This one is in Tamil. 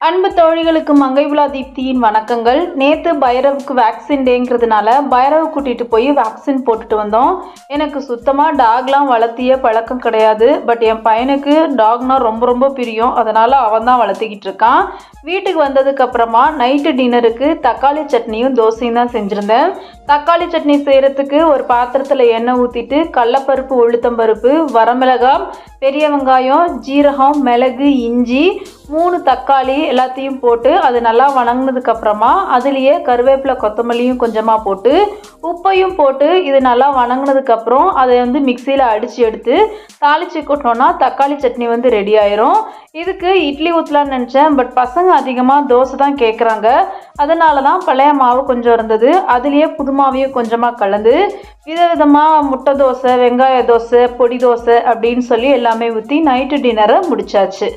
அன்பு தோழிகளுக்கு மங்கை விழா தீப்தியின் வணக்கங்கள். நேற்று பைரவுக்கு வேக்சின் டேங்கிறதுனால பைரவு கூட்டிகிட்டு போய் வேக்சின் போட்டுட்டு வந்தோம். எனக்கு சுத்தமாக டாக்லாம் வளர்த்திய பழக்கம் கிடையாது. பட் என் பையனுக்கு டாக்னால் ரொம்ப பிரியம். அதனால் அவன் தான் வளர்த்திக்கிட்டு இருக்கான். வீட்டுக்கு வந்ததுக்கப்புறமா நைட்டு டின்னருக்கு தக்காளி சட்னியும் தோசையும் தான் செஞ்சுருந்தேன். தக்காளி சட்னி செய்கிறதுக்கு ஒரு பாத்திரத்தில் எண்ணெய் ஊற்றிட்டு கடலைப்பருப்பு, உளுத்தம்பருப்பு, வரமிளகாய், பெரிய வெங்காயம், ஜீரகம், மிளகு, இஞ்சி, 3 தக்காளி எல்லாத்தையும் போட்டு அது நல்லா வணங்கினதுக்கப்புறமா அதுலேயே கருவேப்பிலை, கொத்தமல்லியும் கொஞ்சமாக போட்டு உப்பையும் போட்டு இது நல்லா வணங்கினதுக்கப்புறம் அதை மிக்சியில் அடித்து எடுத்து தாளித்து கொட்டினோன்னா தக்காளி சட்னி ரெடி ஆயிரும். இதுக்கு இட்லி ஊற்றலான்னு நினச்சேன். பட் பசங்க அதிகமாக தோசை தான் கேட்குறாங்க. அதனால தான் பழைய மாவு கொஞ்சம் இருந்தது. அதுலேயே புது மாவையும் கொஞ்சமாக கலந்து விதவிதமாக முட்டை தோசை, வெங்காய தோசை, பொடி தோசை அப்படின்னு சொல்லி எல்லாமே ஊற்றி நைட்டு டின்னரை முடிச்சாச்சு.